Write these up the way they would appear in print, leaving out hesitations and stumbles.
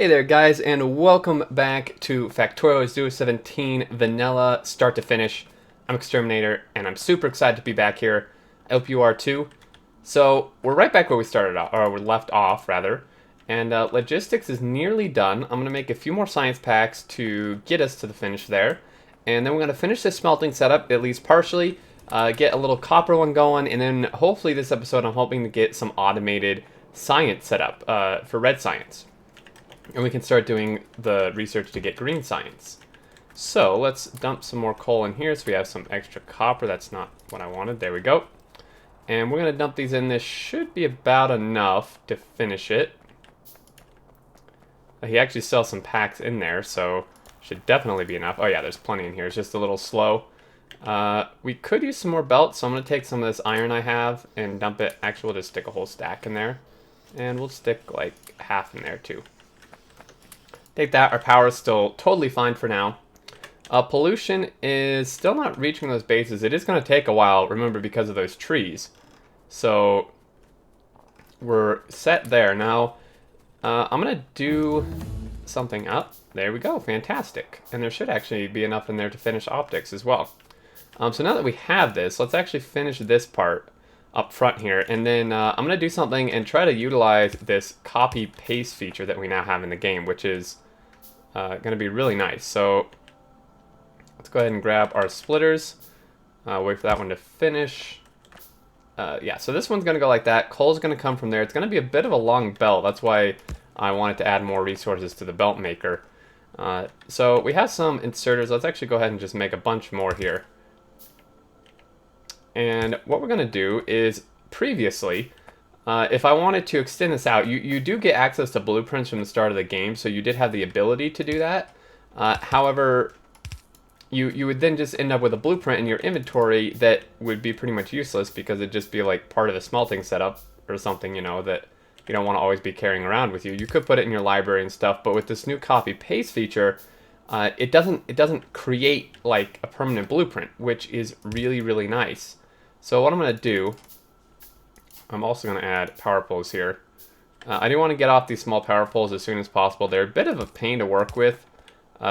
Hey there guys, and welcome back to Factorio 0.17 Vanilla Start to Finish. I'm Xterminator, and I'm super excited to be back here. I hope you are too. So, we're right back where we started off, or we left off, rather. And logistics is nearly done. I'm going to make a few more science packs to get us to the finish there. And then we're going to finish this smelting setup, at least partially, get a little copper one going, and then hopefully this episode I'm hoping to get some automated science set up for red science. And we can start doing the research to get green science. So let's dump some more coal in here so we have some extra copper. That's not what I wanted. There we go. And we're going to dump these in. This should be about enough to finish it. He actually sells some packs in there, so should definitely be enough. Oh yeah, there's plenty in here. It's just a little slow. We could use some more belts, so I'm going to take some of this iron I have and dump it. Actually, we'll just stick a whole stack in there. And we'll stick like half in there too. Take that, our power is still totally fine for now. Pollution is still not reaching those bases. It is going to take a while, remember, because of those trees. So, we're set there. Now, I'm going to do something up. There we go, fantastic. And there should actually be enough in there to finish optics as well. So now that we have this, let's actually finish this part up front here. And then I'm going to do something and try to utilize this copy-paste feature that we now have in the game, which is going to be really nice. So let's go ahead and grab our splitters. Wait for that one to finish. Yeah, so this one's going to go like that. Coal's going to come from there. It's going to be a bit of a long belt. That's why I wanted to add more resources to the belt maker. So we have some inserters. Let's actually go ahead and just make a bunch more here. And what we're going to do is previously, if I wanted to extend this out, you do get access to blueprints from the start of the game, so you did have the ability to do that. However, you would then just end up with a blueprint in your inventory that would be pretty much useless because it'd just be like part of the smelting setup or something, you know, that you don't want to always be carrying around with you. You could put it in your library and stuff, but with this new copy-paste feature, it doesn't create like a permanent blueprint, which is really, really nice. So what I'm going to do, I'm also going to add power poles here. I do want to get off these small power poles as soon as possible. They're a bit of a pain to work with,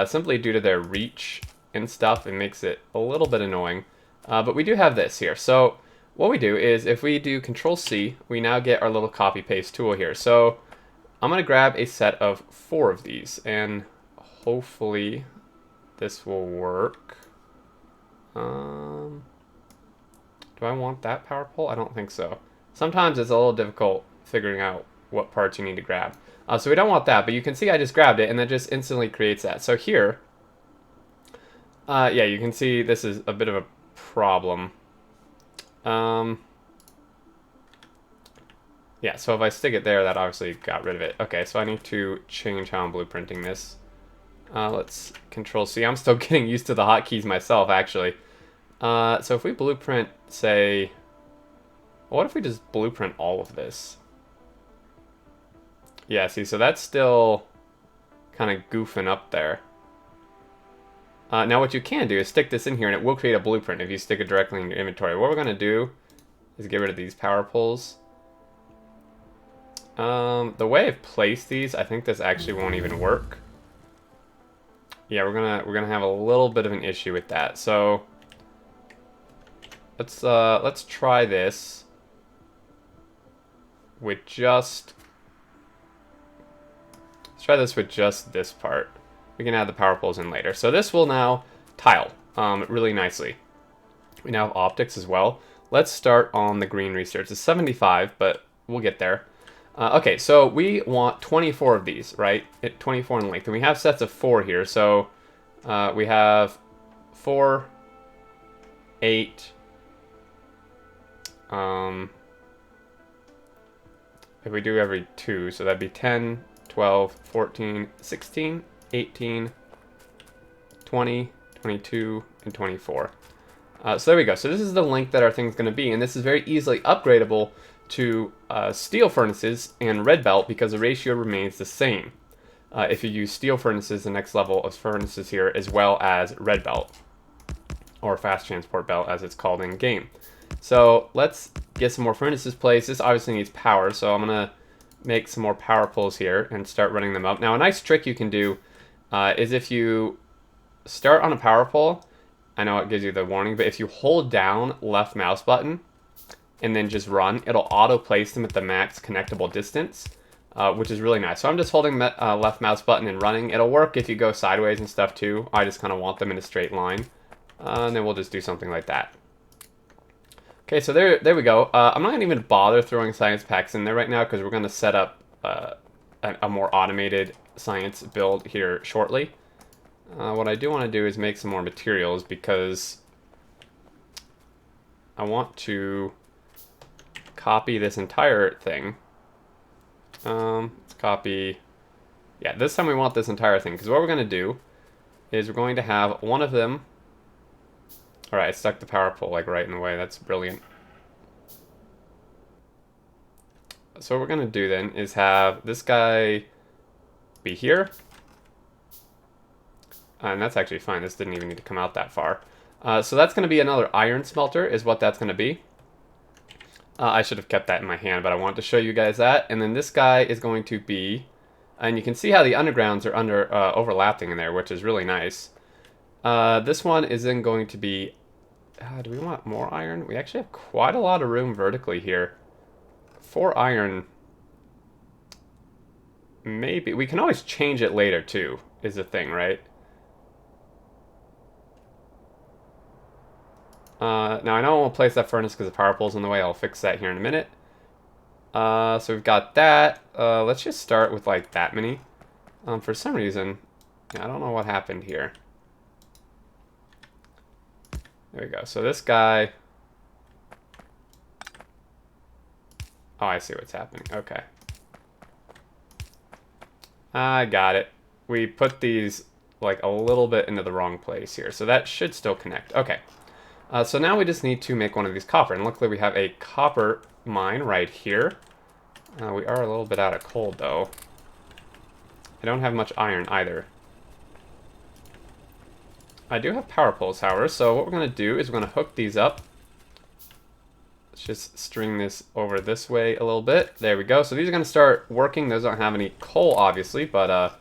simply due to their reach and stuff. It makes it a little bit annoying. But we do have this here. So what we do is if we do Control-C, we now get our little copy-paste tool here. So I'm going to grab a set of 4 of these, and hopefully this will work. Do I want that power pole? I don't think so. Sometimes it's a little difficult figuring out what parts you need to grab. So we don't want that, but you can see I just grabbed it and that just instantly creates that. So here, yeah, you can see this is a bit of a problem. Yeah, so if I stick it there, that obviously got rid of it. Okay, so I need to change how I'm blueprinting this. Let's Control-C. I'm still getting used to the hotkeys myself, actually. So if we blueprint, say, what if we just blueprint all of this? Yeah, see, so that's still kind of goofing up there. Now what you can do is stick this in here and it will create a blueprint if you stick it directly in your inventory. What we're going to do is get rid of these power poles. The way I've placed these, I think this actually won't even work. Yeah, we're gonna have a little bit of an issue with that. So let's try this with just this part. We can add the power poles in later. So this will now tile really nicely. We now have optics as well. Let's start on the green research. It's 75, but we'll get there. Okay, so we want 24 of these, right? 24 in length. And we have sets of 4 here. So we have 4, 8. If we do every 2, so that'd be 10, 12, 14, 16, 18, 20, 22, and 24. So there we go. So this is the length that our thing's going to be, and this is very easily upgradable to steel furnaces and red belt because the ratio remains the same. If you use steel furnaces, the next level of furnaces here, as well as red belt, or fast transport belt as it's called in game. So let's get some more furnaces placed. This obviously needs power, so I'm gonna make some more power pulls here and start running them up. Now, a nice trick you can do is if you start on a power pull, I know it gives you the warning, but if you hold down left mouse button and then just run, it'll auto place them at the max connectable distance, which is really nice. So I'm just holding left mouse button and running. It'll work if you go sideways and stuff too. I just kind of want them in a straight line. And then we'll just do something like that. Okay, so there we go. I'm not going to even bother throwing science packs in there right now because we're going to set up a more automated science build here shortly. What I do want to do is make some more materials because I want to copy this entire thing. Let's copy... Yeah, this time we want this entire thing because what we're going to do is we're going to have one of them... Alright, I stuck the power pole like right in the way. That's brilliant. So what we're going to do then is have this guy be here. And that's actually fine. This didn't even need to come out that far. So that's going to be another iron smelter is what that's going to be. I should have kept that in my hand, but I wanted to show you guys that. And then this guy is going to be... And you can see how the undergrounds are overlapping in there, which is really nice. This one is then going to be... do we want more iron? We actually have quite a lot of room vertically here. 4 iron... Maybe. We can always change it later, too, is the thing, right? Now, I know I won't place that furnace because the power pole's in the way. I'll fix that here in a minute. So we've got that. Let's just start with, like, that many. For some reason, I don't know what happened here. There we go. So this guy... Oh, I see what's happening. Okay. I got it. We put these, like, a little bit into the wrong place here. So that should still connect. Okay. So now we just need to make one of these copper. And luckily we have a copper mine right here. We are a little bit out of coal, though. I don't have much iron either. I do have power poles, however, so what we're going to do is we're going to hook these up. Let's just string this over this way a little bit. There we go. So these are going to start working. Those don't have any coal, obviously, but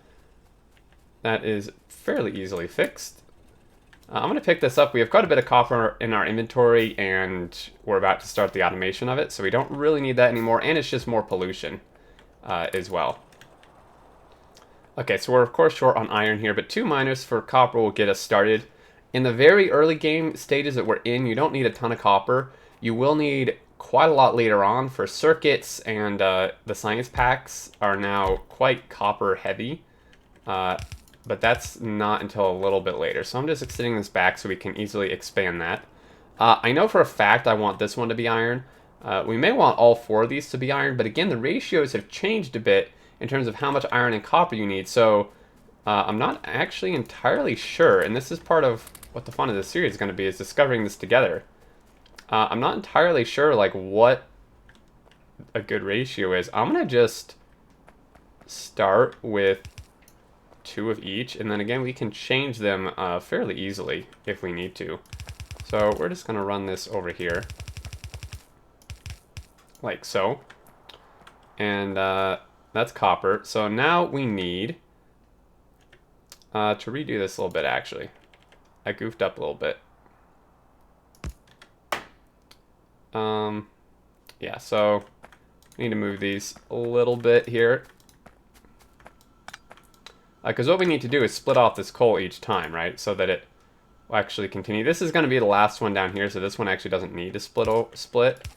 that is fairly easily fixed. I'm going to pick this up. We have quite a bit of copper in our inventory, and we're about to start the automation of it, so we don't really need that anymore, and it's just more pollution as well. Okay, so we're of course short on iron here, but 2 miners for copper will get us started. In the very early game stages that we're in, you don't need a ton of copper. You will need quite a lot later on for circuits, and the science packs are now quite copper heavy. But that's not until a little bit later. So I'm just extending this back so we can easily expand that. I know for a fact I want this one to be iron. We may want all 4 of these to be iron, but again, the ratios have changed a bit in terms of how much iron and copper you need. So I'm not actually entirely sure, and this is part of what the fun of this series is going to be, is discovering this together. I'm not entirely sure like what a good ratio is. I'm going to just start with 2 of each, and then again we can change them fairly easily if we need to. So we're just going to run this over here like so, and that's copper. So now we need to redo this a little bit. Actually, I goofed up a little bit. Yeah, so I need to move these a little bit here. Because what we need to do is split off this coal each time, right? So that it will actually continue. This is going to be the last one down here, so this one actually doesn't need to split.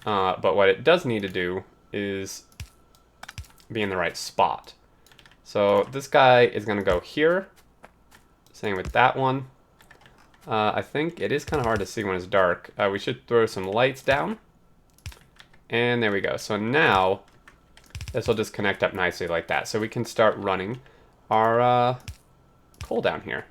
But what it does need to do is be in the right spot. So this guy is going to go here. Same with that one. I think it is kind of hard to see when it's dark. We should throw some lights down. And there we go. So now this will just connect up nicely like that. So we can start running our coal down here.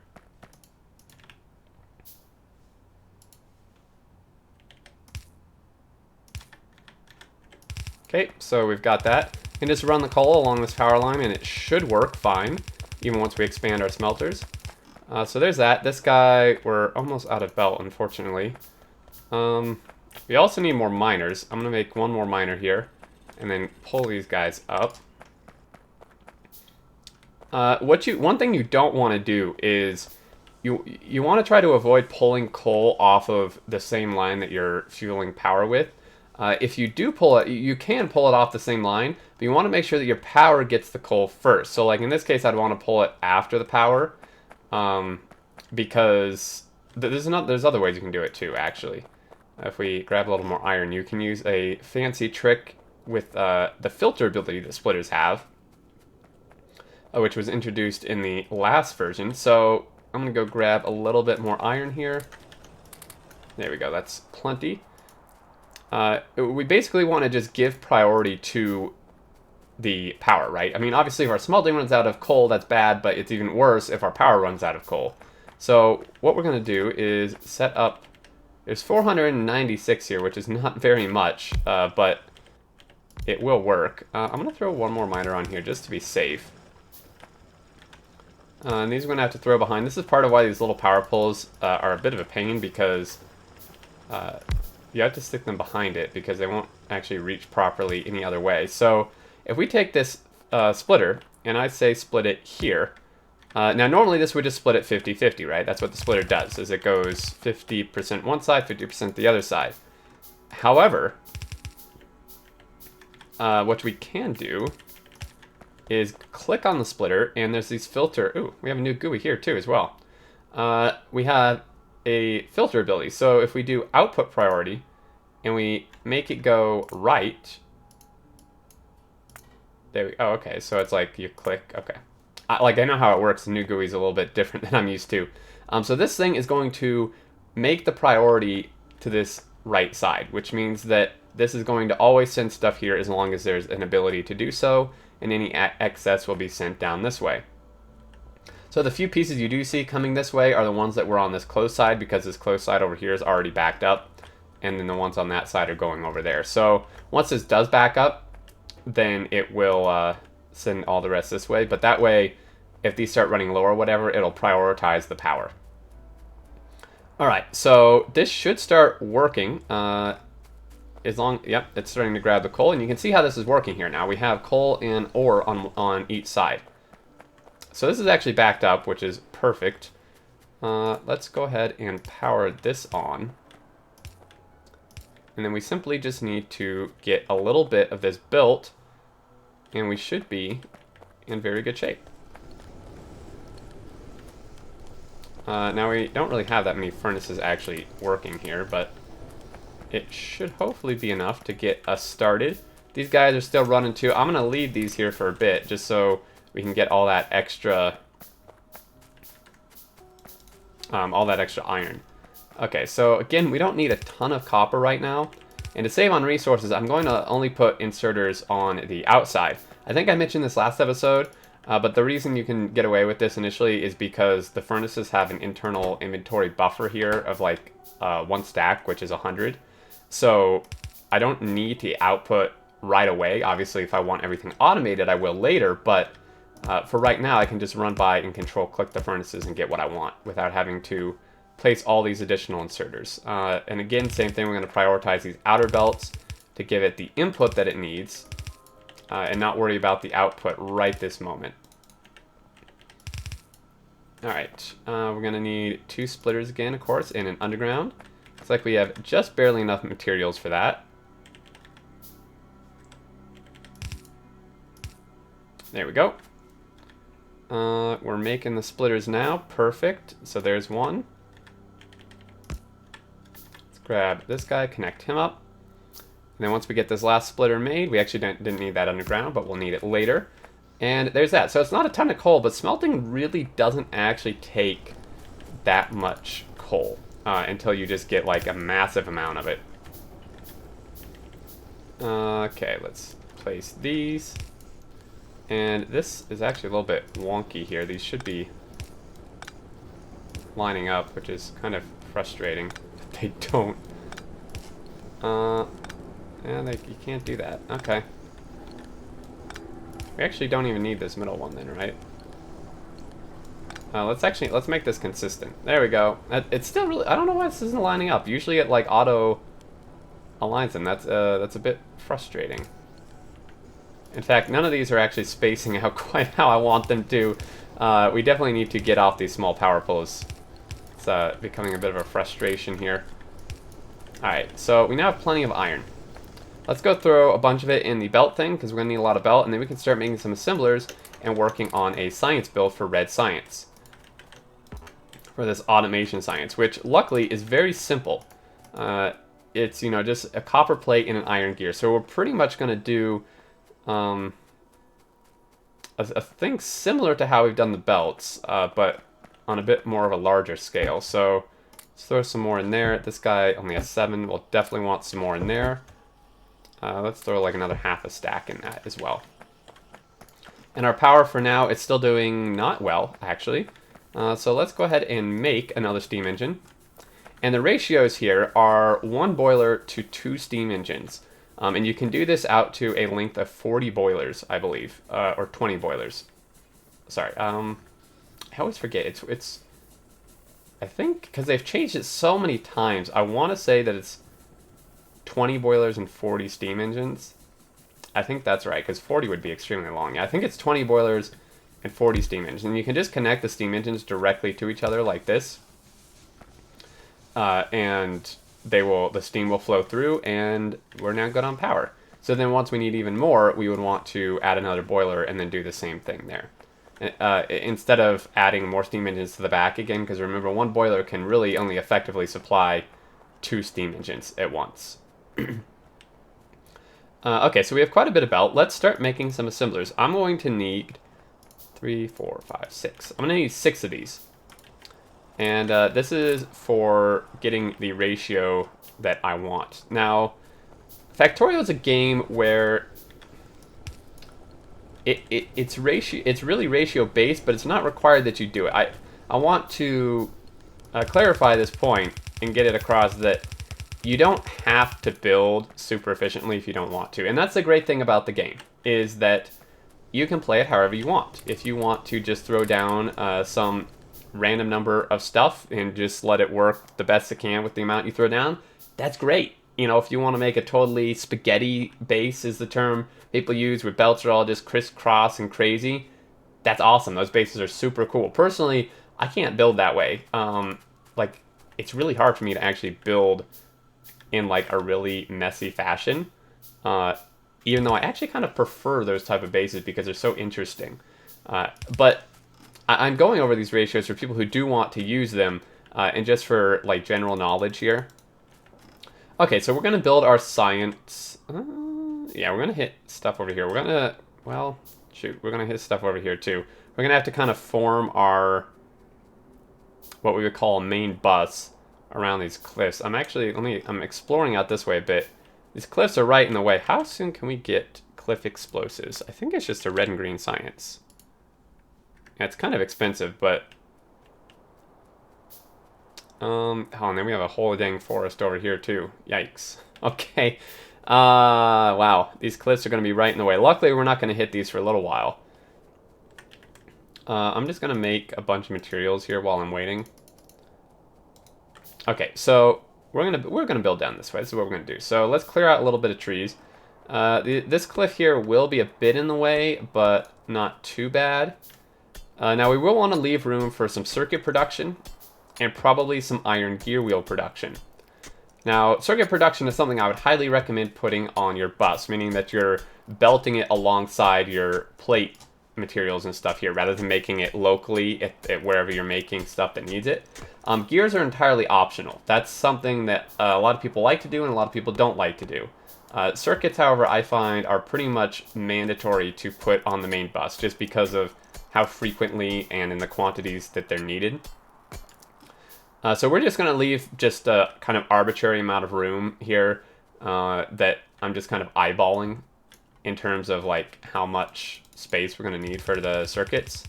Okay, so we've got that. You can just run the coal along this power line and it should work fine, even once we expand our smelters. So there's that. This guy, we're almost out of belt, unfortunately. We also need more miners. I'm going to make one more miner here. and then pull these guys up. One thing you don't want to do is you want to try to avoid pulling coal off of the same line that you're fueling power with. If you do pull it, you can pull it off the same line, but you want to make sure that your power gets the coal first. So like in this case, I'd want to pull it after the power, because there's other ways you can do it too, actually. If we grab a little more iron, you can use a fancy trick with the filter ability that splitters have, which was introduced in the last version. So I'm going to go grab a little bit more iron here. There we go, that's plenty. We basically want to just give priority to the power, right? I mean, obviously if our smelting runs out of coal, that's bad, but it's even worse if our power runs out of coal. So what we're going to do is set up, there's 496 here, which is not very much, but it will work. I'm going to throw one more miner on here just to be safe. And these we're going to have to throw behind. This is part of why these little power poles are a bit of a pain, because you have to stick them behind it because they won't actually reach properly any other way. So if we take this splitter, and I say split it here, now normally this would just split it 50-50, right? That's what the splitter does, is it goes 50% one side, 50% the other side. However, what we can do is click on the splitter, and there's these filter. Ooh, we have a new GUI here too as well. We have a filter ability. So if we do output priority and we make it go right, there we go. Oh, okay, so it's like you click. Okay, I know how it works. The new GUI is a little bit different than I'm used to. So this thing is going to make the priority to this right side, which means that this is going to always send stuff here as long as there's an ability to do so, and any excess will be sent down this way. So the few pieces you do see coming this way are the ones that were on this close side, because this close side over here is already backed up, and then the ones on that side are going over there. So once this does back up, then it will send all the rest this way, but that way, if these start running low or whatever, it'll prioritize the power. Alright, so this should start working. Yep, it's starting to grab the coal, and you can see how this is working here now. We have coal and ore on each side. So this is actually backed up, which is perfect. Let's go ahead and power this on. And then we simply just need to get a little bit of this built, and we should be in very good shape. Now we don't really have that many furnaces actually working here, but it should hopefully be enough to get us started. These guys are still running too. I'm going to leave these here for a bit just so we can get all that extra iron. Okay, so again, we don't need a ton of copper right now. And to save on resources, I'm going to only put inserters on the outside. I think I mentioned this last episode, but the reason you can get away with this initially is because the furnaces have an internal inventory buffer here of like 1 stack, which is 100. So I don't need to output right away. Obviously, if I want everything automated, I will later, but for right now, I can just run by and click the furnaces and get what I want without having to place all these additional inserters. And again, same thing, we're going to prioritize these outer belts to give it the input that it needs, and not worry about the output right this moment. Alright, we're going to need 2 splitters again, of course, and an underground. Looks like we have just barely enough materials for that. There we go. We're making the splitters now. Perfect. So there's one. Let's grab this guy, connect him up. And then once we get this last splitter made, we actually didn't need that underground, but we'll need it later. And there's that. So it's not a ton of coal, but smelting really doesn't actually take that much coal until you just get like a massive amount of it. Okay, let's place these. And this is actually a little bit wonky here. These should be lining up, which is kind of frustrating. They don't. Yeah, you can't do that. Okay. We actually don't even need this middle one then, right? Let's make this consistent. There we go. It's still really, I don't know why this isn't lining up. Usually it like auto aligns them. That's a bit frustrating. In fact, none of these are actually spacing out quite how I want them to. We definitely need to get off these small power poles. It's becoming a bit of a frustration here. Alright, so we now have plenty of iron. Let's go throw a bunch of it in the belt thing, because we're going to need a lot of belt, and then we can start making some assemblers and working on a science build for red science. For this automation science, which luckily is very simple. It's, you know, just a copper plate and an iron gear. So we're pretty much going to do a thing similar to how we've done the belts, but on a bit more of a larger scale. So let's throw some more in there. This guy only has 7. We'll definitely want some more in there. Let's throw like another half a stack in that as well. And our power for now, it's still doing not well, actually. So let's go ahead and make another steam engine. And the ratios here are 1 boiler to 2 steam engines. And you can do this out to a length of 40 boilers, I believe, or 20 boilers. Sorry, I always forget. It's I think, because they've changed it so many times, I want to say that it's 20 boilers and 40 steam engines. I think that's right, because 40 would be extremely long. Yeah, I think it's 20 boilers and 40 steam engines. And you can just connect the steam engines directly to each other like this. And the steam will flow through, and we're now good on power. So then once we need even more, we would want to add another boiler and then do the same thing there. Instead of adding more steam engines to the back again, because remember, 1 boiler can really only effectively supply 2 steam engines at once. Okay, so we have quite a bit of belt. Let's start making some assemblers. I'm going to need 3, 4, 5, 6. I'm going to need 6 of these. And this is for getting the ratio that I want. Now, Factorio is a game where it's really ratio based, but it's not required that you do it. I want to clarify this point and get it across that you don't have to build super efficiently if you don't want to. And that's the great thing about the game, is that you can play it however you want. If you want to just throw down some random number of stuff and just let it work the best it can with the amount you throw down, that's great. You know, if you want to make a totally spaghetti base, is the term people use, where belts are all just crisscross and crazy, that's awesome. Those bases are super cool. Personally, I can't build that way. Like, it's really hard for me to actually build in like a really messy fashion, even though I actually kind of prefer those type of bases because they're so interesting. But I'm going over these ratios for people who do want to use them, and just for like general knowledge here. Okay, so we're going to build our science. Yeah, we're going to hit stuff over here. We're going to, well, shoot, we're going to hit stuff over here too. We're going to have to kind of form our, what we would call a main bus around these cliffs. I'm exploring out this way a bit. These cliffs are right in the way. How soon can we get cliff explosives? I think it's just a red and green science. Yeah, it's kind of expensive, but oh, and then we have a whole dang forest over here too. Yikes. Okay. Wow. These cliffs are going to be right in the way. Luckily, we're not going to hit these for a little while. I'm just going to make a bunch of materials here while I'm waiting. Okay, so we're gonna build down this way. This is what we're gonna do. So let's clear out a little bit of trees. This cliff here will be a bit in the way, but not too bad. Now we will want to leave room for some circuit production and probably some iron gear wheel production. Now, circuit production is something I would highly recommend putting on your bus, meaning that you're belting it alongside your plate materials and stuff here, rather than making it locally at wherever you're making stuff that needs it. Gears are entirely optional. That's something that a lot of people like to do and a lot of people don't like to do. Circuits, however, I find are pretty much mandatory to put on the main bus, just because of how frequently and in the quantities that they're needed. So we're just going to leave just a kind of arbitrary amount of room here that I'm just kind of eyeballing in terms of like how much space we're going to need for the circuits.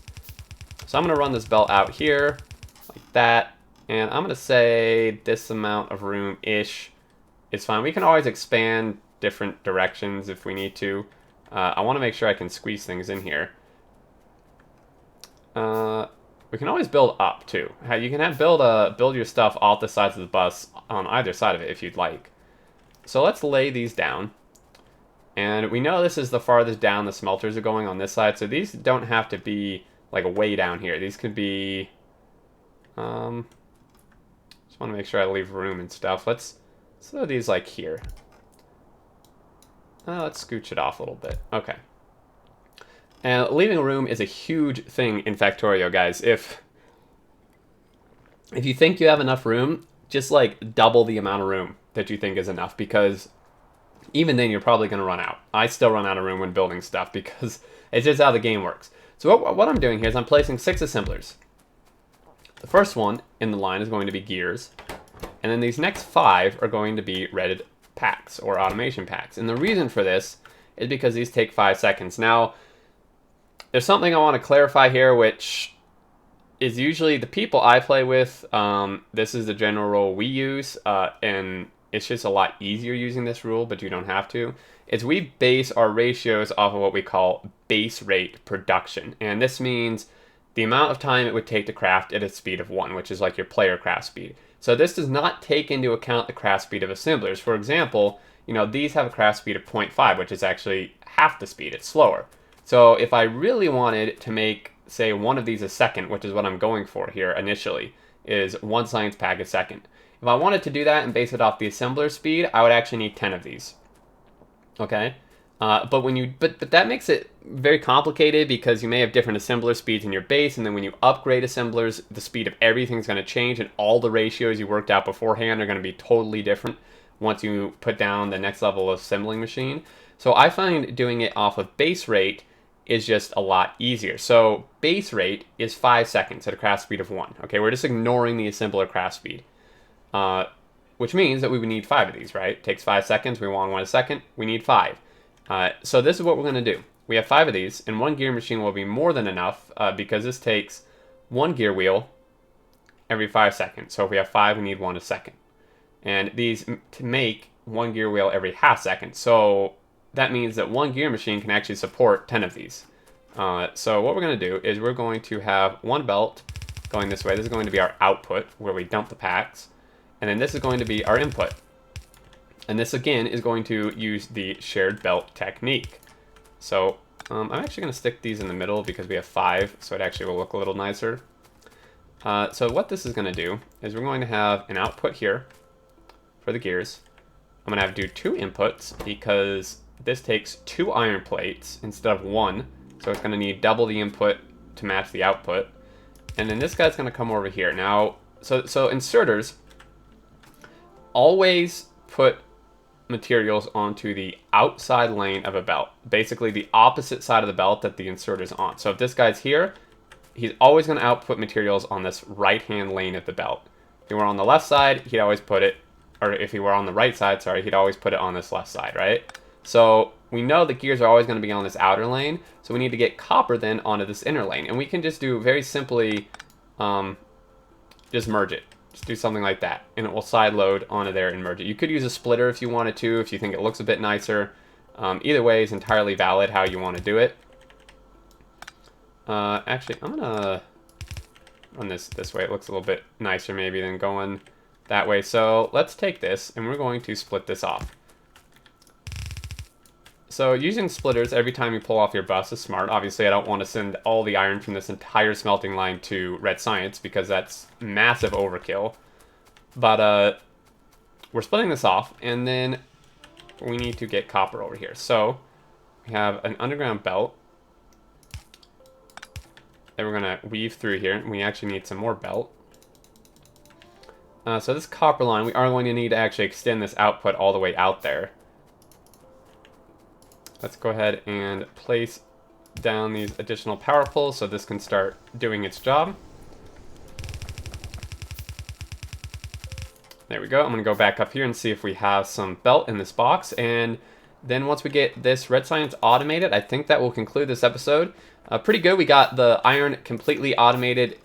So I'm going to run this belt out here like that, and I'm going to say this amount of room-ish is fine. We can always expand different directions if we need to. I want to make sure I can squeeze things in here. We can always build up too. You can build your stuff off the sides of the bus on either side of it if you'd like. So let's lay these down. And we know this is the farthest down the smelters are going on this side, so these don't have to be like way down here. These could be, just want to make sure I leave room and stuff. Let's throw these like here. Let's scooch it off a little bit. Okay. And leaving room is a huge thing in Factorio, guys. If you think you have enough room, just like double the amount of room that you think is enough, because even then you're probably going to run out. I still run out of room when building stuff because it's just how the game works. So what I'm doing here is I'm placing 6 assemblers. The first one in the line is going to be gears, and then these next 5 are going to be redded packs or automation packs. And the reason for this is because these take 5 seconds. Now, there's something I want to clarify here, which is usually the people I play with. This is the general rule we use, and it's just a lot easier using this rule, but you don't have to. Is we base our ratios off of what we call base rate production. And this means the amount of time it would take to craft at a speed of 1, which is like your player craft speed. So this does not take into account the craft speed of assemblers. For example, these have a craft speed of 0.5, which is actually half the speed. It's slower. So if I really wanted to make, say, one of these a second, which is what I'm going for here initially, is 1 science pack a second. If I wanted to do that and base it off the assembler speed, I would actually need 10 of these. Okay? But that makes it very complicated because you may have different assembler speeds in your base, and then when you upgrade assemblers, the speed of everything's going to change, and all the ratios you worked out beforehand are going to be totally different once you put down the next level of assembling machine. So I find doing it off of base rate is just a lot easier. So base rate is 5 seconds at a craft speed of 1. Okay, we're just ignoring the assembler craft speed, which means that we would need 5 of these, right? It takes 5 seconds. We want 1 a second. We need 5. So this is what we're going to do. We have 5 of these, and 1 gear machine will be more than enough because this takes 1 gear wheel every 5 seconds. So if we have 5, we need 1 a second. And these to make 1 gear wheel every half second. So that means that 1 gear machine can actually support 10 of these. So what we're going to do is we're going to have 1 belt going this way. This is going to be our output where we dump the packs. And then this is going to be our input. And this again is going to use the shared belt technique. So I'm actually going to stick these in the middle because we have 5, so it actually will look a little nicer. So what this is going to do is we're going to have an output here for the gears. I'm going to have to do 2 inputs because this takes 2 iron plates instead of 1. So it's going to need double the input to match the output. And then this guy's going to come over here. Now, so inserters always put materials onto the outside lane of a belt. Basically the opposite side of the belt that the insert is on. So if this guy's here, he's always going to output materials on this right-hand lane of the belt. If he were on the left side, he'd always put it, or if he were on the right side, sorry, he'd always put it on this left side, right? So we know the gears are always going to be on this outer lane, so we need to get copper then onto this inner lane. And we can just do very simply, just merge it. Just do something like that, and it will side load onto there and merge it. You could use a splitter if you wanted to, if you think it looks a bit nicer. Either way is entirely valid how you want to do it. Actually, I'm going to run this way. It looks a little bit nicer maybe than going that way. So let's take this, and we're going to split this off. So using splitters every time you pull off your bus is smart. Obviously, I don't want to send all the iron from this entire smelting line to Red Science because that's massive overkill. But we're splitting this off, and then we need to get copper over here. So we have an underground belt that we're going to weave through here. We actually need some more belt. So this copper line, we are going to need to actually extend this output all the way out there. Let's go ahead and place down these additional power poles so this can start doing its job. There we go. I'm going to go back up here and see if we have some belt in this box. And then once we get this Red Science automated, I think that will conclude this episode. Pretty good. We got the iron completely automated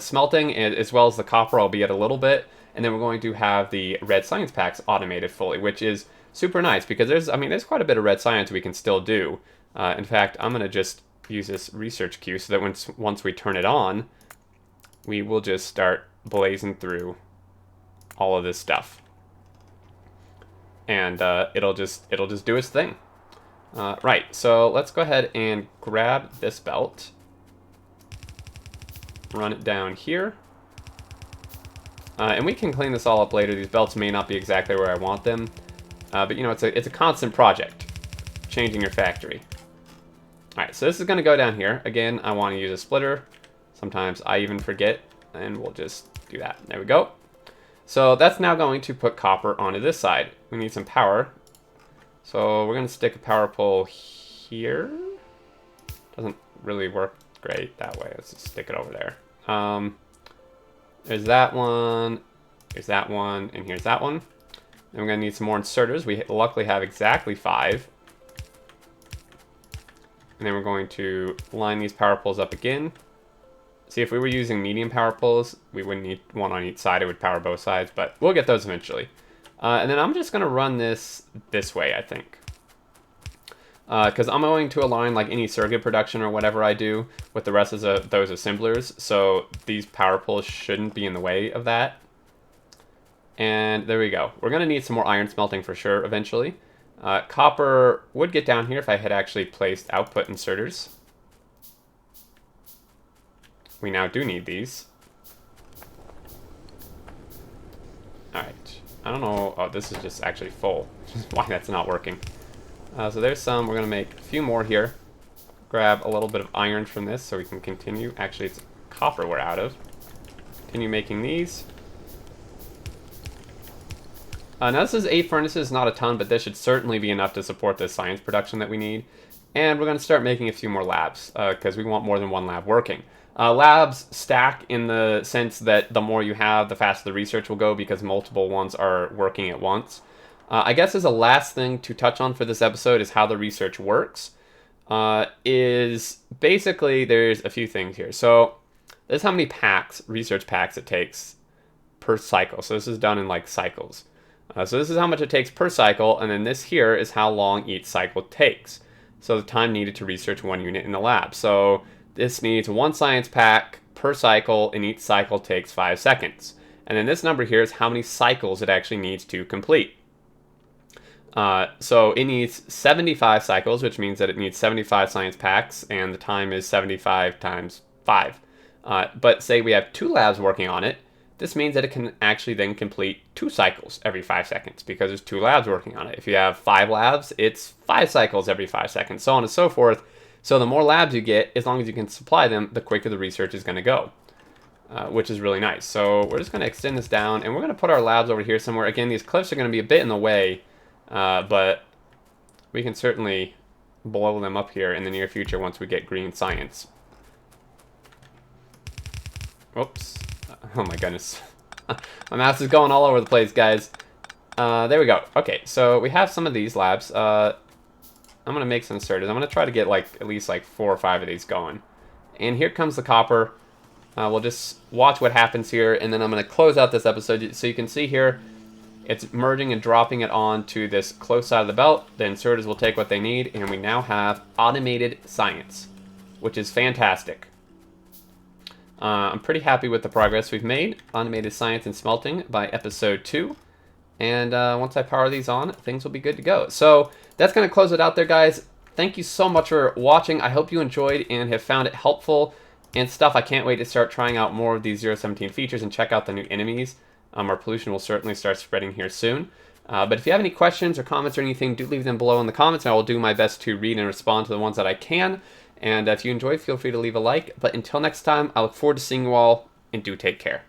smelting, as well as the copper, albeit a little bit. And then we're going to have the Red Science packs automated fully, which is super nice because there's quite a bit of Red Science we can still do. In fact, I'm going to just use this research queue so that once we turn it on, we will just start blazing through all of this stuff. And it'll just do its thing. Right, so let's go ahead and grab this belt. Run it down here. And we can clean this all up later. These belts may not be exactly where I want them. But you know, it's a constant project, changing your factory. Alright, so this is going to go down here. Again, I want to use a splitter. Sometimes I even forget, and we'll just do that. There we go. So that's now going to put copper onto this side. We need some power. So we're going to stick a power pole here. Doesn't really work great that way. Let's just stick it over there. There's that one, here's that one, and here's that one. Then we're going to need some more inserters. We luckily have exactly 5. And then we're going to line these power poles up again. See, if we were using medium power poles, we wouldn't need one on each side. It would power both sides, but we'll get those eventually. And then I'm just going to run this way, I think. Because I'm going to align like any circuit production or whatever I do with the rest of those assemblers. So these power poles shouldn't be in the way of that. And there we go. We're going to need some more iron smelting for sure eventually. Copper would get down here if I had actually placed output inserters. We now do need these. Alright. I don't know. Oh, this is just actually full. Why that's not working. So there's some. We're going to make a few more here. Grab a little bit of iron from this so we can continue. Actually, it's copper we're out of. Continue making these. Now this is 8 furnaces, not a ton, but this should certainly be enough to support the science production that we need. And we're going to start making a few more labs, because we want more than one lab working. Labs stack in the sense that the more you have, the faster the research will go, because multiple ones are working at once. I guess as a last thing to touch on for this episode is how the research works. Is basically there's a few things here. So this is how many research packs it takes per cycle. So this is done in like cycles. So this is how much it takes per cycle, and then this here is how long each cycle takes. So the time needed to research one unit in the lab. So this needs 1 science pack per cycle, and each cycle takes 5 seconds. And then this number here is how many cycles it actually needs to complete. So it needs 75 cycles, which means that it needs 75 science packs, and the time is 75 times 5. But say we have 2 labs working on it, this means that it can actually then complete 2 cycles every 5 seconds, because there's 2 labs working on it. If you have 5 labs, it's 5 cycles every 5 seconds, so on and so forth. So the more labs you get, as long as you can supply them, the quicker the research is going to go, which is really nice. So we're just going to extend this down, and we're going to put our labs over here somewhere. Again, these cliffs are going to be a bit in the way, but we can certainly blow them up here in the near future once we get green science. Whoops. Oh my goodness. My mouse is going all over the place, guys. There we go. Okay, so we have some of these labs. I'm going to make some inserters. I'm going to try to get like at least like 4 or 5 of these going. And here comes the copper. We'll just watch what happens here, and then I'm going to close out this episode. So you can see here, it's merging and dropping it onto this close side of the belt. The inserters will take what they need, and we now have automated science, which is fantastic. I'm pretty happy with the progress we've made. Automated science and smelting by episode 2. And once I power these on, things will be good to go. So that's going to close it out there, guys. Thank you so much for watching. I hope you enjoyed and have found it helpful and stuff. I can't wait to start trying out more of these 0.17 features and check out the new enemies. Our pollution will certainly start spreading here soon. But if you have any questions or comments or anything, do leave them below in the comments, and I will do my best to read and respond to the ones that I can. And if you enjoyed, feel free to leave a like. But until next time, I look forward to seeing you all, and do take care.